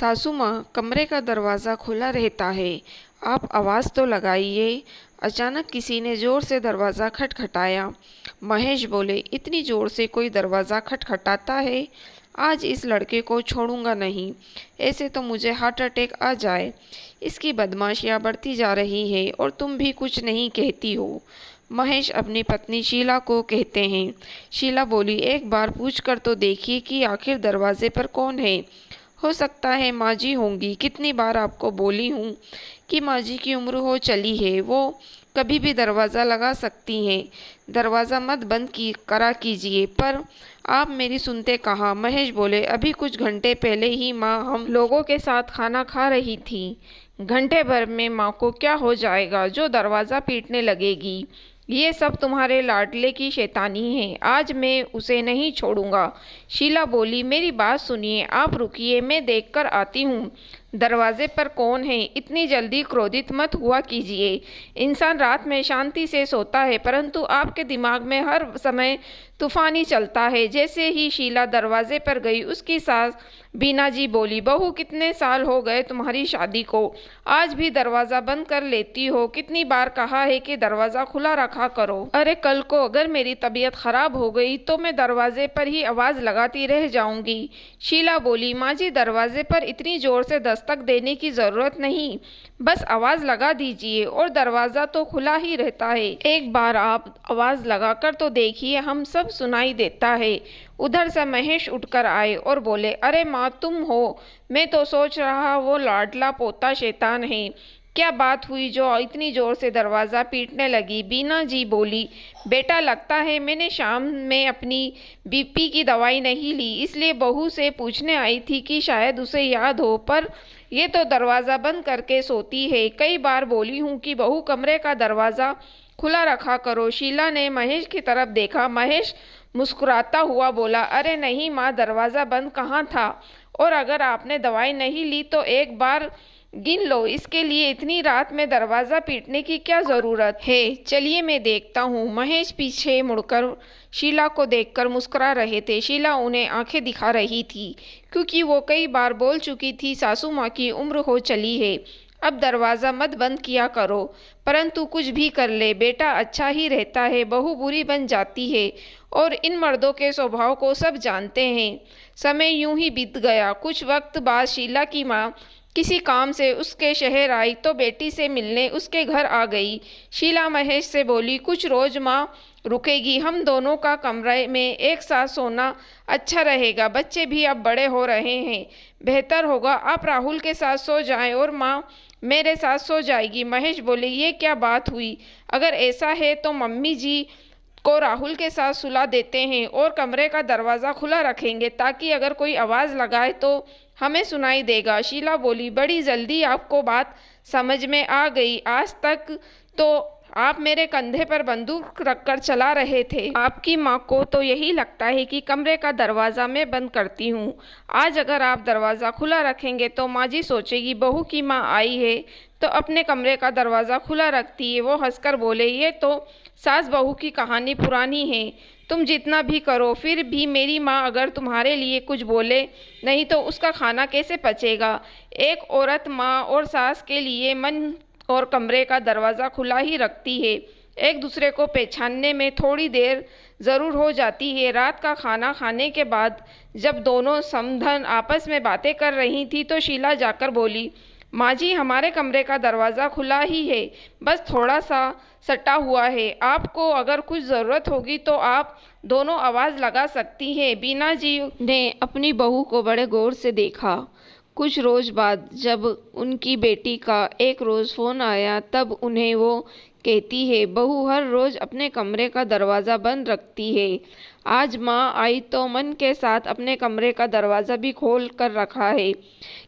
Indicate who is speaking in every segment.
Speaker 1: सासू माँ, कमरे का दरवाज़ा खुला रहता है, आप आवाज़ तो लगाइए। अचानक किसी ने ज़ोर से दरवाज़ा खटखटाया। महेश बोले, इतनी ज़ोर से कोई दरवाज़ा खटखटाता है? आज इस लड़के को छोड़ूंगा नहीं, ऐसे तो मुझे हार्ट अटैक आ जाए। इसकी बदमाशियाँ बढ़ती जा रही है और तुम भी कुछ नहीं कहती हो। महेश अपनी पत्नी शीला को कहते हैं। शीला बोली, एक बार पूछ कर तो देखिए कि आखिर दरवाजे पर कौन है। हो सकता है माँ जी होंगी। कितनी बार आपको बोली हूँ कि माँ जी की उम्र हो चली है, वो कभी भी दरवाज़ा लगा सकती हैं। दरवाज़ा मत बंद करा कीजिए। पर आप मेरी सुनते कहाँ। महेश बोले, अभी कुछ घंटे पहले ही माँ हम लोगों के साथ खाना खा रही थी। घंटे भर में माँ को क्या हो जाएगा जो दरवाज़ा पीटने लगेगी। ये सब तुम्हारे लाडले की शैतानी है। आज मैं उसे नहीं छोड़ूंगा। शीला बोली, मेरी बात सुनिए, आप रुकिए, मैं देखकर आती हूँ दरवाजे पर कौन है। इतनी जल्दी क्रोधित मत हुआ कीजिए। इंसान रात में शांति से सोता है, परंतु आपके दिमाग में हर समय तूफानी चलता है। जैसे ही शीला दरवाजे पर गई, उसकी सास बीना जी बोली, बहू, कितने साल हो गए तुम्हारी शादी को, आज भी दरवाज़ा बंद कर लेती हो। कितनी बार कहा है कि दरवाज़ा खुला रखा करो। अरे कल को अगर मेरी तबीयत खराब हो गई तो मैं दरवाजे पर ही आवाज़ लगाती रह जाऊंगी। शीला बोली, माँ जी, दरवाजे पर इतनी ज़ोर से दस्तक देने की ज़रूरत नहीं, बस आवाज़ लगा दीजिए और दरवाज़ा तो खुला ही रहता है। एक बार आप आवाज़ लगाकर तो देखिए, हम सब सुनाई देता है। उधर से महेश उठकर आए और बोले, अरे माँ, तुम हो? मैं तो सोच रहा वो लाडला पोता शैतान है। क्या बात हुई जो इतनी ज़ोर से दरवाज़ा पीटने लगी? बीना जी बोली, बेटा, लगता है मैंने शाम में अपनी बीपी की दवाई नहीं ली, इसलिए बहू से पूछने आई थी कि शायद उसे याद हो, पर ये तो दरवाज़ा बंद करके सोती है। कई बार बोली हूँ कि बहू, कमरे का दरवाज़ा खुला रखा करो। शीला ने महेश की तरफ देखा। महेश मुस्कुराता हुआ बोला, अरे नहीं माँ, दरवाज़ा बंद कहाँ था, और अगर आपने दवाई नहीं ली तो एक बार गिन लो। इसके लिए इतनी रात में दरवाज़ा पीटने की क्या ज़रूरत है? चलिए मैं देखता हूँ। महेश पीछे मुड़कर शीला को देखकर मुस्कुरा रहे थे। शीला उन्हें आंखें दिखा रही थी, क्योंकि वो कई बार बोल चुकी थी, सासू माँ की उम्र हो चली है, अब दरवाज़ा मत बंद किया करो। परंतु कुछ भी कर ले बेटा, अच्छा ही रहता है। बहू बुरी बन जाती है, और इन मर्दों के स्वभाव को सब जानते हैं। समय यूं ही बीत गया। कुछ वक्त बाद शीला की माँ किसी काम से उसके शहर आई तो बेटी से मिलने उसके घर आ गई। शीला महेश से बोली, कुछ रोज माँ रुकेगी, हम दोनों का कमरे में एक साथ सोना अच्छा रहेगा। बच्चे भी अब बड़े हो रहे हैं, बेहतर होगा आप राहुल के साथ सो जाएं और माँ मेरे साथ सो जाएगी। महेश बोले, ये क्या बात हुई? अगर ऐसा है तो मम्मी जी को राहुल के साथ सुला देते हैं और कमरे का दरवाज़ा खुला रखेंगे, ताकि अगर कोई आवाज़ लगाए तो हमें सुनाई देगा। शीला बोली, बड़ी जल्दी आपको बात समझ में आ गई। आज तक तो आप मेरे कंधे पर बंदूक रखकर चला रहे थे। आपकी माँ को तो यही लगता है कि कमरे का दरवाज़ा मैं बंद करती हूँ। आज अगर आप दरवाज़ा खुला रखेंगे तो माँ जी सोचेगी बहू की माँ आई है तो अपने कमरे का दरवाज़ा खुला रखती है। वो हंसकर बोले, ये तो सास बहू की कहानी पुरानी है। तुम जितना भी करो, फिर भी मेरी माँ अगर तुम्हारे लिए कुछ बोले नहीं तो उसका खाना कैसे पचेगा? एक औरत माँ और सास के लिए मन और कमरे का दरवाज़ा खुला ही रखती है। एक दूसरे को पहचानने में थोड़ी देर ज़रूर हो जाती है। रात का खाना खाने के बाद जब दोनों समधन आपस में बातें कर रही थी तो शीला जाकर बोली, माँ जी, हमारे कमरे का दरवाज़ा खुला ही है, बस थोड़ा सा सटा हुआ है। आपको अगर कुछ ज़रूरत होगी तो आप दोनों आवाज़ लगा सकती हैं। बीना जी ने अपनी बहू को बड़े गौर से देखा। कुछ रोज़ बाद जब उनकी बेटी का एक रोज़ फ़ोन आया, तब उन्हें वो कहती है, बहू हर रोज़ अपने कमरे का दरवाज़ा बंद रखती है। आज माँ आई तो मन के साथ अपने कमरे का दरवाज़ा भी खोल कर रखा है।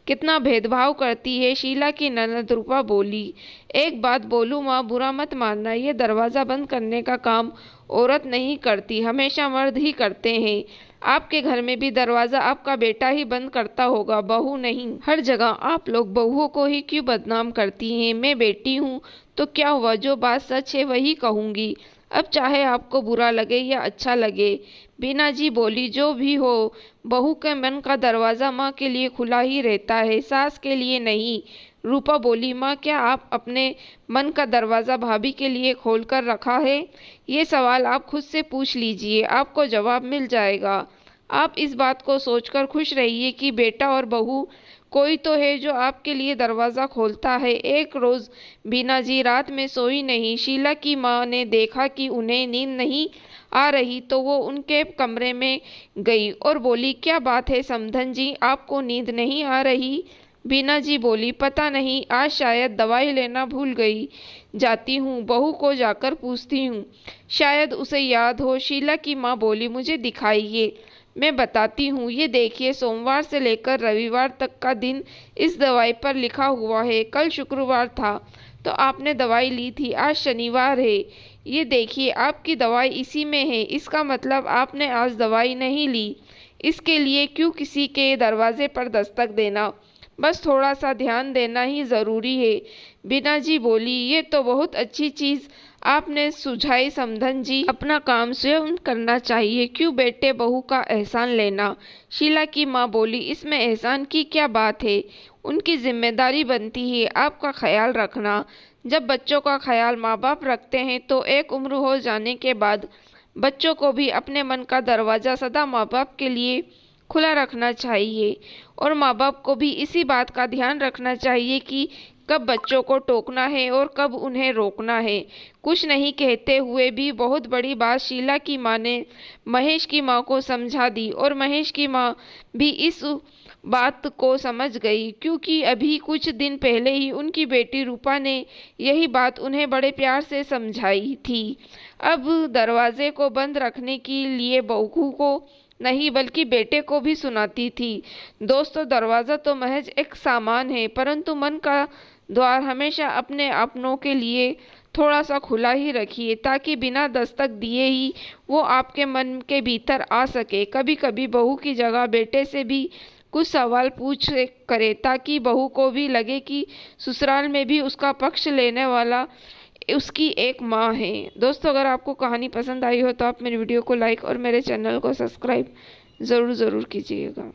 Speaker 1: कितना भेदभाव करती है। शीला की ननद रूपा बोली, एक बात बोलूँ माँ, बुरा मत मानना, ये दरवाज़ा बंद करने का काम औरत नहीं करती, हमेशा मर्द ही करते हैं। आपके घर में भी दरवाज़ा आपका बेटा ही बंद करता होगा, बहू नहीं। हर जगह आप लोग बहुओं को ही क्यों बदनाम करती हैं? मैं बेटी हूँ तो क्या हुआ, जो बात सच है वही कहूँगी। अब चाहे आपको बुरा लगे या अच्छा लगे। बीना जी बोली, जो भी हो, बहू के मन का दरवाज़ा माँ के लिए खुला ही रहता है, सास के लिए नहीं। रूपा बोली, माँ, क्या आप अपने मन का दरवाज़ा भाभी के लिए खोल कर रखा है? ये सवाल आप खुद से पूछ लीजिए, आपको जवाब मिल जाएगा। आप इस बात को सोचकर खुश रहिए कि बेटा और बहू कोई तो है जो आपके लिए दरवाज़ा खोलता है। एक रोज़ बीना जी रात में सोई नहीं। शीला की माँ ने देखा कि उन्हें नींद नहीं आ रही तो वो उनके कमरे में गई और बोली, क्या बात है समधन जी, आपको नींद नहीं आ रही? बीना जी बोली, पता नहीं, आज शायद दवाई लेना भूल गई। जाती हूँ, बहू को जाकर पूछती हूँ, शायद उसे याद हो। शीला की माँ बोली, मुझे दिखाइए, मैं बताती हूँ। ये देखिए, सोमवार से लेकर रविवार तक का दिन इस दवाई पर लिखा हुआ है। कल शुक्रवार था तो आपने दवाई ली थी, आज शनिवार है। ये देखिए, आपकी दवाई इसी में है। इसका मतलब आपने आज दवाई नहीं ली। इसके लिए क्यों किसी के दरवाजे पर दस्तक देना? बस थोड़ा सा ध्यान देना ही ज़रूरी है। बीना जी बोली, ये तो बहुत अच्छी चीज़ आपने सुझाई समधन जी, अपना काम स्वयं करना चाहिए, क्यों बेटे बहू का एहसान लेना? शीला की माँ बोली, इसमें एहसान की क्या बात है? उनकी जिम्मेदारी बनती है आपका ख्याल रखना। जब बच्चों का ख्याल माँ बाप रखते हैं तो एक उम्र हो जाने के बाद बच्चों को भी अपने मन का दरवाज़ा सदा माँ बाप के लिए खुला रखना चाहिए और माँ बाप को भी इसी बात का ध्यान रखना चाहिए कि कब बच्चों को टोकना है और कब उन्हें रोकना है। कुछ नहीं कहते हुए भी बहुत बड़ी बात शीला की माँ ने महेश की माँ को समझा दी और महेश की माँ भी इस बात को समझ गई, क्योंकि अभी कुछ दिन पहले ही उनकी बेटी रूपा ने यही बात उन्हें बड़े प्यार से समझाई थी। अब दरवाजे को बंद रखने के लिए बहू को नहीं बल्कि बेटे को भी सुनाती थी। दोस्तों, दरवाज़ा तो महज एक सामान है, परंतु मन का द्वार हमेशा अपने अपनों के लिए थोड़ा सा खुला ही रखिए, ताकि बिना दस्तक दिए ही वो आपके मन के भीतर आ सके। कभी कभी बहू की जगह बेटे से भी कुछ सवाल पूछ करे, ताकि बहू को भी लगे कि ससुराल में भी उसका पक्ष लेने वाला उसकी एक माँ है। दोस्तों, अगर आपको कहानी पसंद आई हो तो आप मेरी वीडियो को लाइक और मेरे चैनल को सब्सक्राइब ज़रूर कीजिएगा।